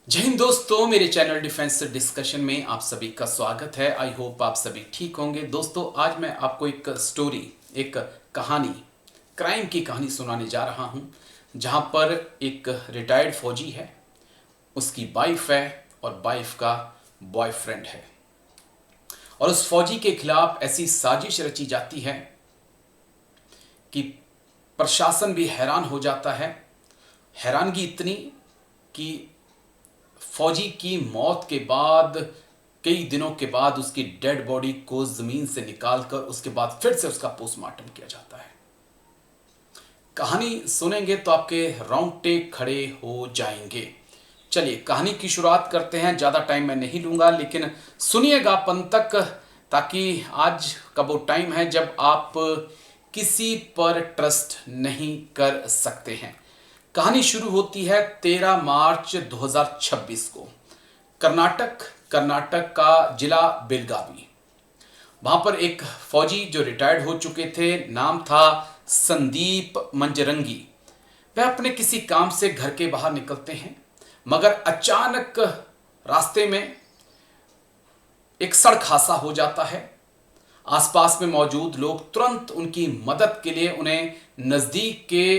जय हिंद दोस्तों, मेरे चैनल डिफेंस डिस्कशन में आप सभी का स्वागत है। आई होप आप सभी ठीक होंगे। दोस्तों, आज मैं आपको एक स्टोरी, एक कहानी, क्राइम की कहानी सुनाने जा रहा हूं, जहां पर एक रिटायर्ड फौजी है, उसकी वाइफ है और वाइफ का बॉयफ्रेंड है। और उस फौजी के खिलाफ ऐसी साजिश रची जाती है कि प्रशासन भी हैरान हो जाता है। हैरानगी इतनी कि फौजी की मौत के बाद कई दिनों के बाद उसकी डेड बॉडी को जमीन से निकालकर उसके बाद फिर से उसका पोस्टमार्टम किया जाता है। कहानी सुनेंगे तो आपके रोंगटे खड़े हो जाएंगे। चलिए कहानी की शुरुआत करते हैं। ज़्यादा टाइम मैं नहीं लूँगा, लेकिन सुनिएगा अंत तक, ताकि आज का वो टाइम है जब आप किसी पर ट्रस्ट नहीं कर सकते हैं। कहानी शुरू होती है 13 मार्च 2026 को। कर्नाटक का जिला बेलगावी। वहां पर एक फौजी जो रिटायर्ड हो चुके थे, नाम था संदीप मंजरंगी। वह अपने किसी काम से घर के बाहर निकलते हैं, मगर अचानक रास्ते में एक सड़क हादसा हो जाता है। आसपास में मौजूद लोग तुरंत उनकी मदद के लिए उन्हें नजदीक के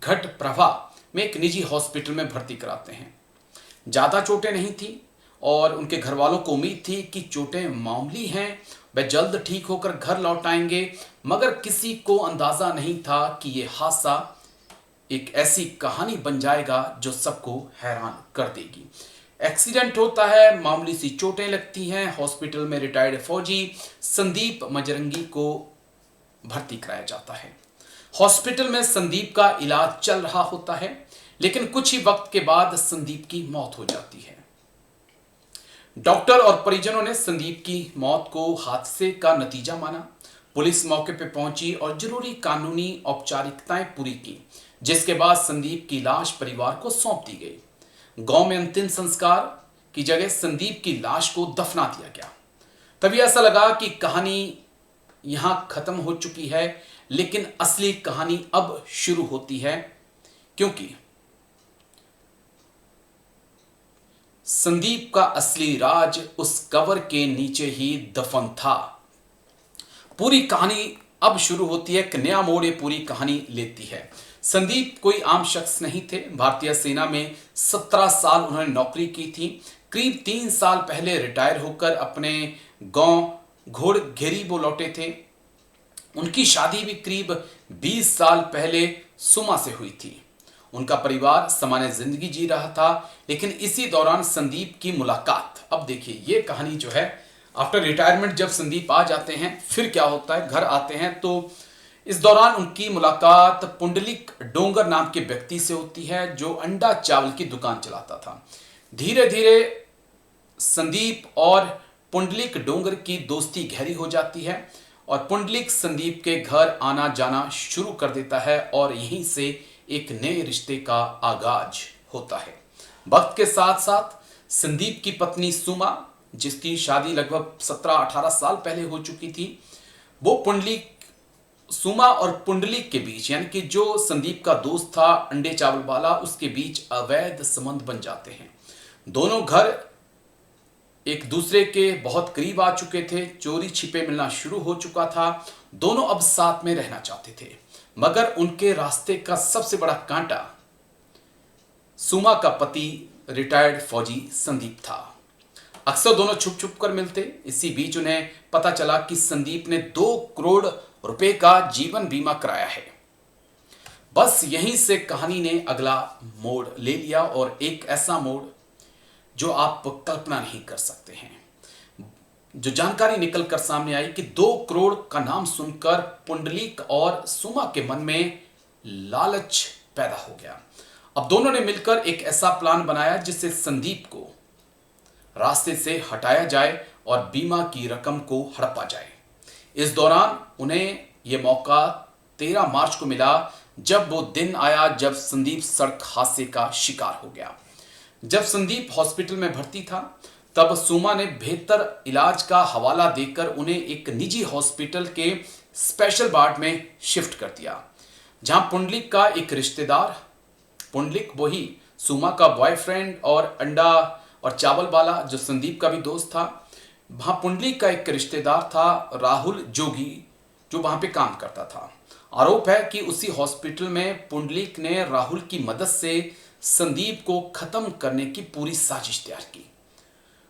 घटप्रभा में एक निजी हॉस्पिटल में भर्ती कराते हैं। ज़्यादा चोटें नहीं थी और उनके घर वालों को उम्मीद थी कि चोटें मामूली हैं, वह जल्द ठीक होकर घर लौट आएंगे। मगर किसी को अंदाज़ा नहीं था कि यह हादसा एक ऐसी कहानी बन जाएगा जो सबको हैरान कर देगी। एक्सीडेंट होता है, मामूली सी चोटें लगती हैं। हॉस्पिटल में रिटायर्ड फौजी संदीप मंजरंगी को भर्ती कराया जाता है। हॉस्पिटल में संदीप का इलाज चल रहा होता है, लेकिन कुछ ही वक्त के बाद संदीप की मौत हो जाती है। डॉक्टर और परिजनों ने संदीप की मौत को हादसे का नतीजा माना। पुलिस मौके पर पहुंची और जरूरी कानूनी औपचारिकताएं पूरी की, जिसके बाद संदीप की लाश परिवार को सौंप दी गई। गांव में अंतिम संस्कार की जगह संदीप की लाश को दफना दिया गया। तभी ऐसा लगा कि कहानी यहां खत्म हो चुकी है, लेकिन असली कहानी अब शुरू होती है, क्योंकि संदीप का असली राज उस कवर के नीचे ही दफन था। पूरी कहानी अब शुरू होती है, एक नया मोड़ ये पूरी कहानी लेती है। संदीप कोई आम शख्स नहीं थे। भारतीय सेना में 17 साल उन्होंने नौकरी की थी। करीब 3 साल पहले रिटायर होकर अपने गांव घोड़घेरी वो लौटे थे। उनकी शादी भी करीब 20 साल पहले सुमा से हुई थी। उनका परिवार सामान्य जिंदगी जी रहा था, लेकिन इसी दौरान संदीप की मुलाकात। अब देखिए ये कहानी जो है, आफ्टर रिटायरमेंट जब संदीप आ जाते हैं, फिर क्या होता है, घर आते हैं, तो इस दौरान उनकी मुलाकात पुंडलिक डोंगर नाम के व्यक्ति से होती है, जो अंडा चावल की दुकान चलाता था। धीरे धीरे संदीप और पुंडलिक डोंगर की दोस्ती गहरी हो जाती है और पुंडलिक संदीप के घर आना जाना शुरू कर देता है और यहीं से एक नए रिश्ते का आगाज होता है। वक्त के साथ साथ संदीप की पत्नी सुमा, जिसकी शादी लगभग 17-18 साल पहले हो चुकी थी, वो सुमा और पुंडलिक के बीच, यानी कि जो संदीप का दोस्त था अंडे चावल वाला, उसके बीच अवैध संबंध बन जाते हैं। दोनों घर एक दूसरे के बहुत करीब आ चुके थे, चोरी छिपे मिलना शुरू हो चुका था। दोनों अब साथ में रहना चाहते थे, मगर उनके रास्ते का सबसे बड़ा कांटा सुमा का पति रिटायर्ड फौजी संदीप था। अक्सर दोनों छुप छुप कर मिलते। इसी बीच उन्हें पता चला कि संदीप ने 2 करोड़ रुपए का जीवन बीमा कराया है। बस यहीं से कहानी ने अगला मोड़ ले लिया, और एक ऐसा मोड़ जो आप कल्पना नहीं कर सकते हैं। जो जानकारी निकल कर सामने आई कि 2 करोड़ का नाम सुनकर पुंडलिक और सुमा के मन में लालच पैदा हो गया। अब दोनों ने मिलकर एक ऐसा प्लान बनाया जिससे संदीप को रास्ते से हटाया जाए और बीमा की रकम को हड़पा जाए। इस दौरान उन्हें यह मौका 13 मार्च को मिला, जब वो दिन आया जब संदीप सड़क हादसे का शिकार हो गया। जब संदीप हॉस्पिटल में भर्ती था, तब सुमा ने बेहतर इलाज का हवाला देकर उन्हें एक निजी हॉस्पिटल के स्पेशल वार्ड में शिफ्ट कर दिया, जहां पुंडलिक का एक रिश्तेदार, पुंडलिक वही सुमा का बॉयफ्रेंड और अंडा और चावल वाला जो संदीप का भी दोस्त था, वहां पुंडलिक का एक रिश्तेदार था राहुल जोगी, जो वहां पे काम करता था। आरोप है कि उसी हॉस्पिटल में पुंडलिक ने राहुल की मदद से संदीप को खत्म करने की पूरी साजिश तैयार की।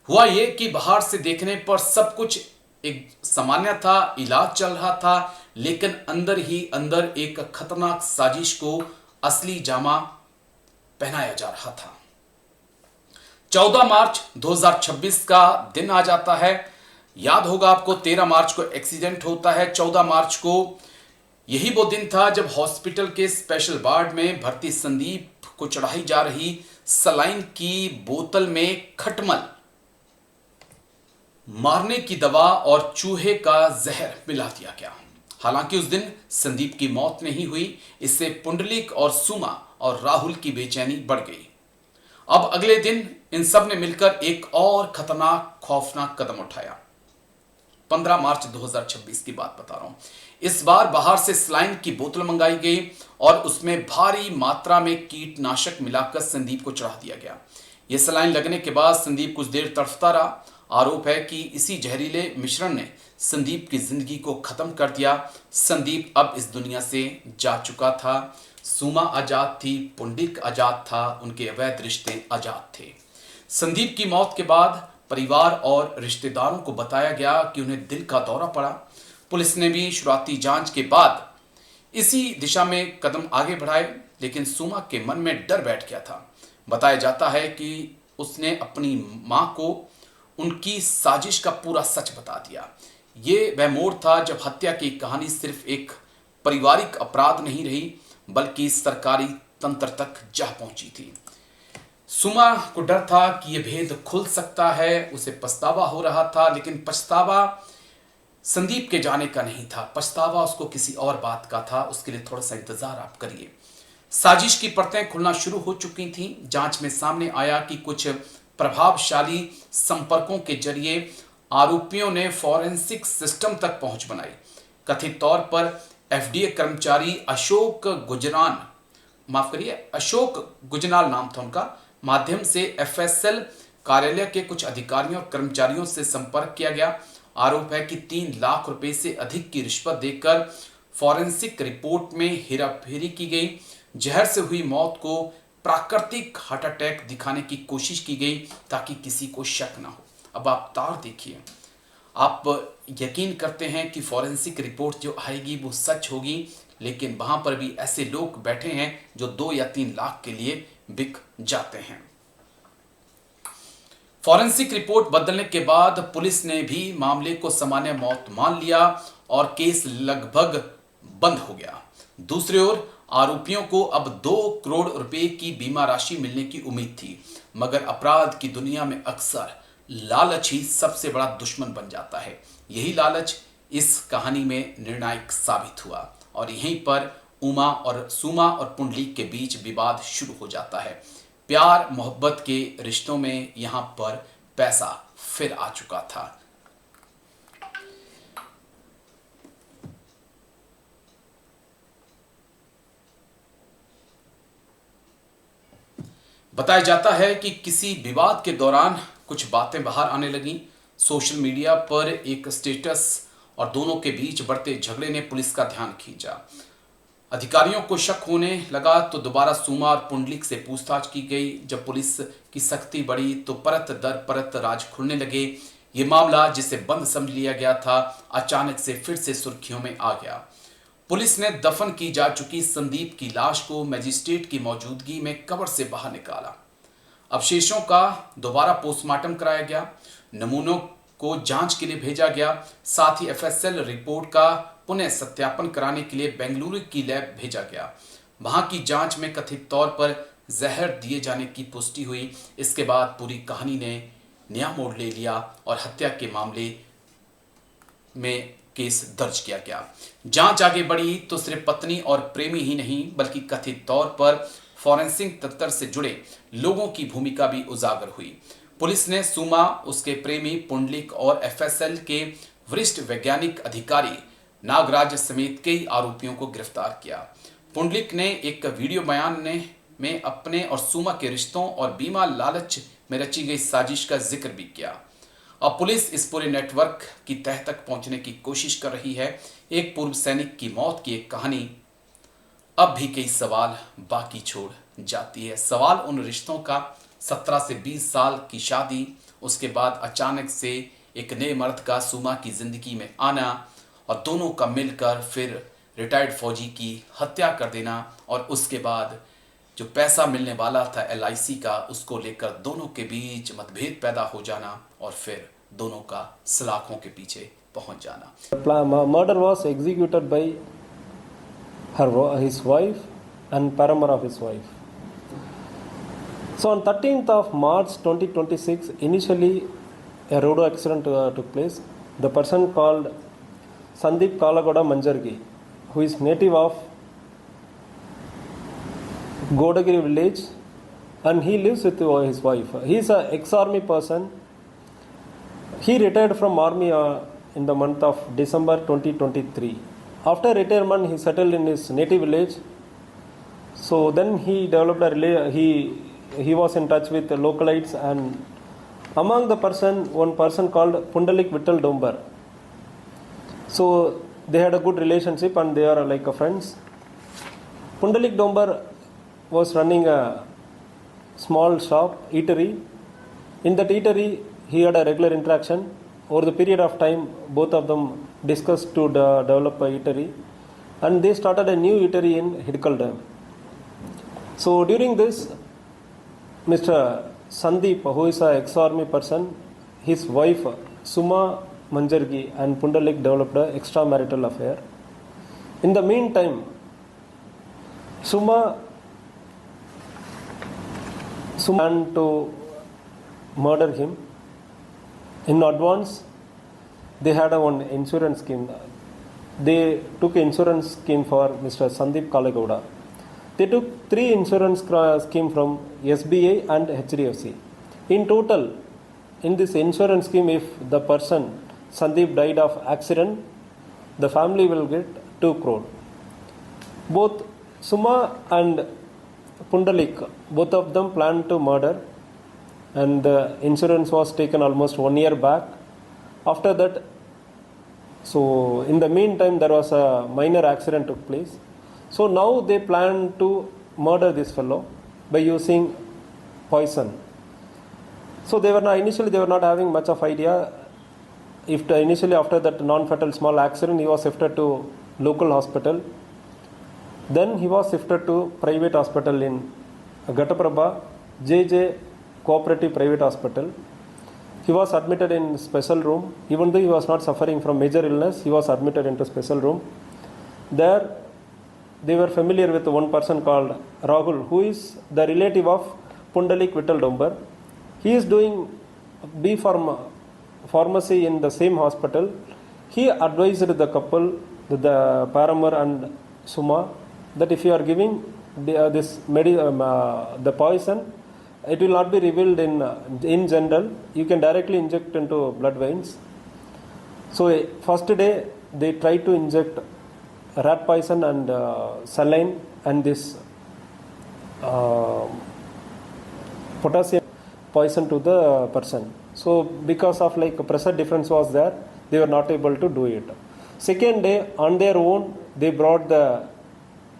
हुआ यह कि बाहर से देखने पर सब कुछ एक सामान्य था, इलाज चल रहा था, लेकिन अंदर ही अंदर एक खतरनाक साजिश को असली जामा पहनाया जा रहा था। 14 मार्च 2026 का दिन आ जाता है। याद होगा आपको, 13 मार्च को एक्सीडेंट होता है। 14 मार्च को यही वो दिन था जब हॉस्पिटल के स्पेशल वार्ड में भर्ती संदीप को चढ़ाई जा रही सलाइन की बोतल में खटमल, मारने की दवा और चूहे का जहर मिला दिया गया। हालांकि उस दिन संदीप की मौत नहीं हुई। इससे पुंडलिक और सुमा और राहुल की बेचैनी बढ़ गई। अब अगले दिन इन सब ने मिलकर एक और खतरनाक खौफनाक कदम उठाया। 15 मार्च 2026 की बात बता रहा हूं। इस बार बाहर से सलाइन की बोतल मंगाई गई और उसमें भारी मात्रा में कीटनाशक मिलाकर संदीप को चढ़ा दिया गया। यह सलाइन लगने के बाद संदीप कुछ देर तड़फता रहा। आरोप है कि इसी जहरीले मिश्रण ने संदीप की जिंदगी को खत्म कर दिया। संदीप अब इस दुनिया से जा चुका था। सुमा आजाद थी, पुंडलिक आजाद था, उनके अवैध रिश्ते आजाद थे। संदीप की मौत के बाद परिवार और रिश्तेदारों को बताया गया कि उन्हें दिल का दौरा पड़ा। पुलिस ने भी शुरुआती जांच के बाद इसी दिशा में कदम आगे बढ़ाए, लेकिन सुमा के मन में डर बैठ गया था। बताया जाता है कि उसने अपनी मां को उनकी साजिश का पूरा सच बता दिया। ये वह मोड़ था जब हत्या की कहानी सिर्फ एक पारिवारिक अपराध नहीं रही, बल्कि सरकारी तंत्र तक जा पहुंची थी। सुमा को डर था कि यह भेद खुल सकता है। उसे पछतावा हो रहा था, लेकिन पछतावा संदीप के जाने का नहीं था। पछतावा उसको किसी और बात का था। उसके लिए थोड़ा सा इंतजार आप करिए। साजिश की परतें खुलना शुरू हो चुकी थीं। जांच में सामने आया कि कुछ प्रभावशाली संपर्कों के जरिए आरोपियों ने फॉरेंसिक सिस्टम तक पहुंच बनाई। कथित तौर पर एफडीए कर्मचारी अशोक गुजराल नाम था उनका, माध्यम से एफएसएल कार्यालय के कुछ अधिकारियों और कर्मचारियों से संपर्क किया गया। आरोप है कि 3 लाख रुपए से अधिक की रिश्वत देकर फॉरेंसिक रिपोर्ट में हेराफेरी की गई। जहर से हुई मौत को प्राकृतिक हार्ट अटैक दिखाने की कोशिश की गई ताकि किसी को शक ना हो। अब आप तार देखिए, आप यकीन करते हैं कि फॉरेंसिक रिपोर्ट जो आएगी वो सच होगी, लेकिन वहां पर भी ऐसे लोग बैठे हैं जो 2 या 3 लाख के लिए बिक जाते हैं। फॉरेंसिक रिपोर्ट बदलने के बाद पुलिस ने भी मामले को सामान्य मौत मान लिया और केस लगभग बंद हो गया। दूसरी ओर आरोपियों को अब 2 करोड़ रुपए की बीमा राशि मिलने की उम्मीद थी, मगर अपराध की दुनिया में अक्सर लालच ही सबसे बड़ा दुश्मन बन जाता है। यही लालच इस कहानी में निर्णायक साबित हुआ और यहीं पर सुमा और पुंडलिक के बीच विवाद शुरू हो जाता है। प्यार मोहब्बत के रिश्तों में यहां पर पैसा फिर आ चुका था। बताया जाता है कि किसी विवाद के दौरान कुछ बातें बाहर आने लगी। सोशल मीडिया पर एक स्टेटस और दोनों के बीच बढ़ते झगड़े ने पुलिस का ध्यान खींचा। अधिकारियों को शक होने लगा तो दोबारा सुमा और पुंडलिक से पूछताछ की गई। जब पुलिस की सख्ती बढ़ी तो परत दर परत राज खुलने लगे। ये मामला जिसे बंद समझ लिया गया था, अचानक से फिर से सुर्खियों में आ गया। पुलिस ने दफन की जा चुकी संदीप की लाश को मजिस्ट्रेट की मौजूदगी में कब्र से बाहर निकाला। अवशेषों का दोबारा पोस्टमार्टम कराया गया, नमूनों को जांच के लिए भेजा गया। साथ ही एफएसएल रिपोर्ट का पुनः सत्यापन कराने के लिए बेंगलुरु की लैब भेजा गया। वहां की जांच में कथित तौर पर जहर दिए जाने की पुष्टि हुई। इसके बाद पूरी कहानी ने नया मोड़ ले लिया और हत्या के मामले में केस दर्ज किया गया। जांच आगे बढ़ी तो सिर्फ पत्नी और प्रेमी ही नहीं, बल्कि कथित तौर पर फॉरेंसिक तंत्र से जुड़े लोगों की भूमिका भी उजागर हुई। पुलिस ने सुमा, उसके प्रेमी पुंडलिक और एफएसएल के वरिष्ठ वैज्ञानिक अधिकारी नागराज समेत कई आरोपियों को गिरफ्तार किया। पुंडलिक ने एक वीडियो बयान में में अपने और सुमा के रिश्तों और बीमा लालच में रची गई साजिश का जिक्र भी किया। अब पुलिस इस पूरे नेटवर्क की तह तक पहुंचने की कोशिश कर रही है। एक पूर्व सैनिक की मौत की एक कहानी अब भी कई सवाल बाकी छोड़ जाती है। सवाल उन रिश्तों का, 17 से 20 साल की शादी, उसके बाद अचानक से एक नए मर्द का सुमा की जिंदगी में आना और दोनों का मिलकर फिर रिटायर्ड फौजी की हत्या कर देना और उसके बाद जो पैसा मिलने वाला था LIC का, उसको लेकर दोनों के बीच मतभेद पैदा हो जाना और फिर दोनों का सलाखों के पीछे पहुंच जाना। Murder was executed by his wife and paramour of his wife. So on 13th of March 2026, initially a road accident took place. The person called Sandeep Kalagoda Manjargi, who is native of Godagiri village, and he lives with his wife. He is an ex-army person. He retired from army in the month of December 2023. After retirement, he settled in his native village. So then he developed he was in touch with the localites, and among the one person called Pundalik Vittal Dombar. So they had a good relationship and they are like friends. Pundalik Dombar was running a small shop, eatery. In that eatery, he had a regular interaction. Over the period of time, both of them discussed to develop a eatery, and they started a new eatery in Hidkal Dam. So during this, Mr. Sandeep, who is an ex-army person, his wife Suma Manjargi and Pundalik developed an extramarital affair. In the meantime, Suma planned to murder him. In advance, they had one insurance scheme. They took insurance scheme for Mr. Sandeep Kalagoda. They took 3 insurance scheme from SBI and HDFC. In total, in this insurance scheme, if the person Sandeep died of accident, the family will get 2 crore. Both Suma and Pundalik, both of them planned to murder, and the insurance was taken almost 1 year back. After that, so in the meantime, there was a minor accident took place. So now they plan to murder this fellow by using poison. So initially they were not having much of idea. Initially after that non-fatal small accident, he was shifted to local hospital. Then he was shifted to private hospital in Ghataprabha, JJ Cooperative Private Hospital. He was admitted in special room. Even though he was not suffering from major illness, he was admitted into special room. There they were familiar with one person called Rahul, who is the relative of Pundalik Vittal Dombar. He is doing pharmacy in the same hospital. He advised the couple, the paramour and Suma, that if you are giving the poison, it will not be revealed in general. You can directly inject into blood veins. So first day they tried to inject rat poison and saline and this potassium poison to the person. So because of pressure difference was there, they were not able to do it. Second day, on their own, they brought the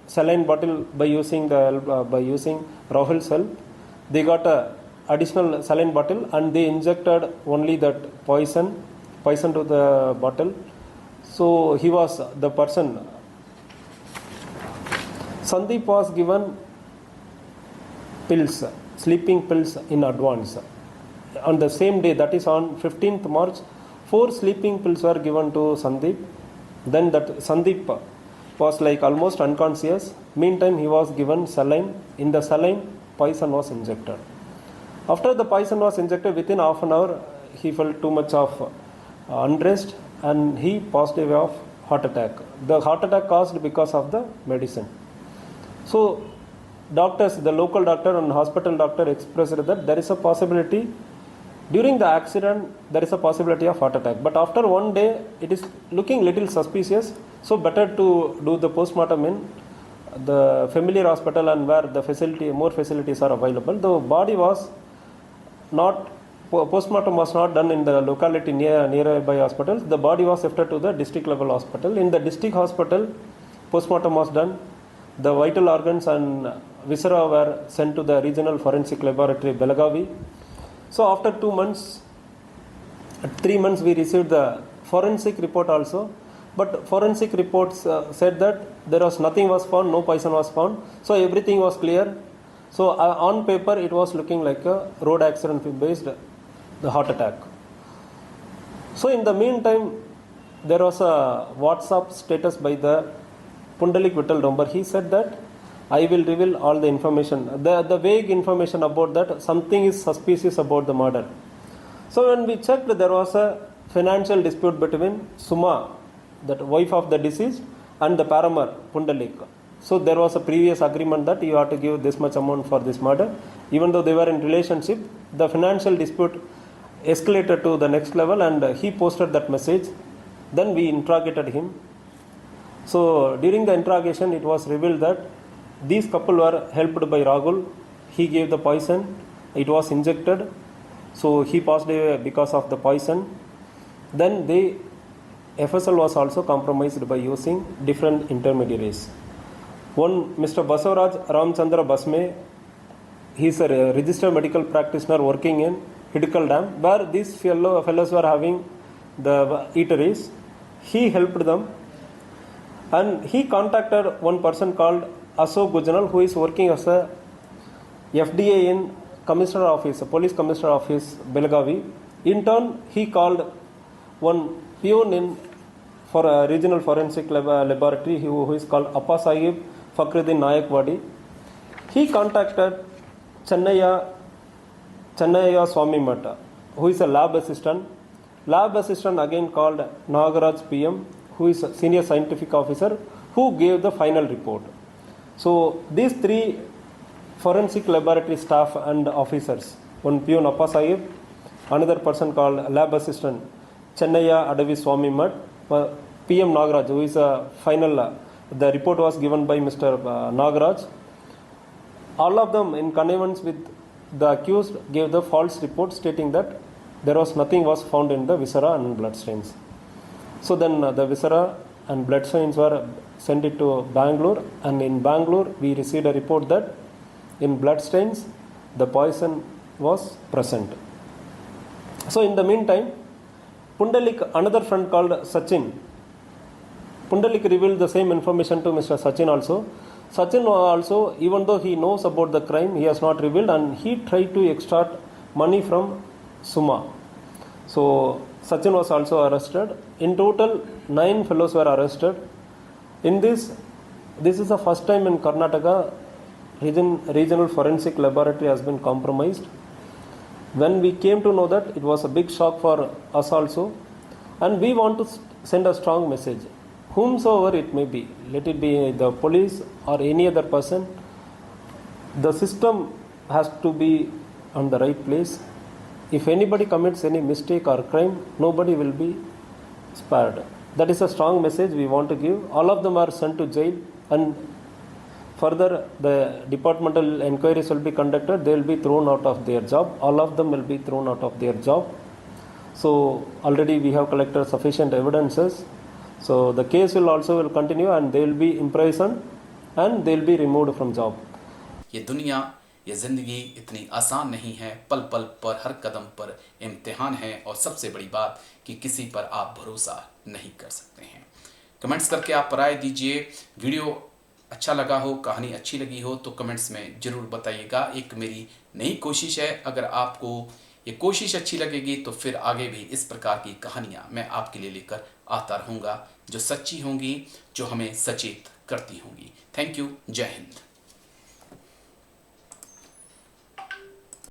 saline bottle by using Rahul's help. They got a additional saline bottle and they injected only that poison to the bottle. So he was the person. Sandeep was given pills, sleeping pills in advance. On the same day, that is on 15th March, 4 sleeping pills were given to Sandeep. Then that Sandeep was almost unconscious. Meantime, he was given saline. In the saline, poison was injected. After the poison was injected, within half an hour, he felt too much of unrest and he passed away of heart attack. The heart attack caused because of the medicine. So doctors, the local doctor and hospital doctor expressed that there is a possibility during the accident there is a possibility of heart attack, but after 1 day it is looking little suspicious, so better to do the postmortem in the familiar hospital and where the facility, more facilities are available. The body was not, postmortem was not done in the locality nearby hospitals. The body was shifted to the district level hospital. In the district hospital, postmortem was done. The vital organs and viscera were sent to the regional forensic laboratory Belagavi. So after 2 months, 3 months, we received the forensic report also. But forensic reports said that there was nothing was found, no poison was found. So everything was clear. So on paper, it was looking like a road accident based the heart attack. So in the meantime, there was a WhatsApp status by the Pundalik Vittal Dombar. He said that I will reveal all the information, the vague information about that something is suspicious about the murder. So when we checked, there was a financial dispute between Suma, that wife of the deceased, and the paramour Pundalik. So there was a previous agreement that you have to give this much amount for this murder. Even though they were in relationship, the financial dispute escalated to the next level, and he posted that message. Then we interrogated him. So during the interrogation, it was revealed that these couple were helped by Rahul. He gave the poison. It was injected. So he passed away because of the poison. Then FSL was also compromised by using different intermediaries. One, Mr. Basavaraj Ramchandra Basme, he is a registered medical practitioner working in Hidkal Dam, where these fellows were having the eateries. He helped them, and he contacted one person called Ashok Gujranwal, who is working as a FDA in Commissioner Office, Police Commissioner Office, Belagavi. In turn, he called one peon for a regional forensic laboratory, who is called Appa Sahib Fakhruddin Nayakwadi. He contacted Chennaya Swami Mata, who is a lab assistant. Lab assistant again called Nagaraj PM, who is a senior scientific officer, who gave the final report. So these 3 forensic laboratory staff and officers, one peon Appa Sahib, another person called lab assistant Chennaya Adavi Swami Mat, PM Nagaraj, who is a final, the report was given by Mr. Nagaraj. All of them, in connivance with the accused, gave the false report stating that there was nothing was found in the viscera and blood stains. So then the viscera and blood stains were sent it to Bangalore, and in Bangalore we received a report that in blood stains the poison was present. So in the meantime, Pundalik, another friend called Sachin, Pundalik revealed the same information to Mr. Sachin also. Sachin also, even though he knows about the crime, he has not revealed, and he tried to extract money from Suma. So Sachin was also arrested. In total, 9 fellows were arrested. In this is the first time in Karnataka regional forensic laboratory has been compromised. When we came to know that, it was a big shock for us also, and we want to send a strong message. Whomsoever it may be, let it be the police or any other person, the system has to be on the right place. If anybody commits any mistake or crime, nobody will be spared. That is a strong message we want to give. All of them are sent to jail, and further the departmental inquiries will be conducted. They will be thrown out of their job. All of them will be thrown out of their job. So already we have collected sufficient evidences. So the case will continue, and they will be imprisoned and they will be removed from job. ये दुनिया, ये ज़िंदगी इतनी आसान नहीं है। पल पल पर, हर कदम पर इम्तिहान है, और सबसे बड़ी बात कि किसी पर आप भरोसा नहीं कर सकते हैं। कमेंट्स करके आप राय दीजिए। वीडियो अच्छा लगा हो, कहानी अच्छी लगी हो तो कमेंट्स में ज़रूर बताइएगा। एक मेरी नई कोशिश है, अगर आपको ये कोशिश अच्छी लगेगी तो फिर आगे भी इस प्रकार की कहानियाँ मैं आपके लिए लेकर आता रहूँगा, जो सच्ची होंगी, जो हमें सचेत करती होंगी। Thank you. जय हिंद।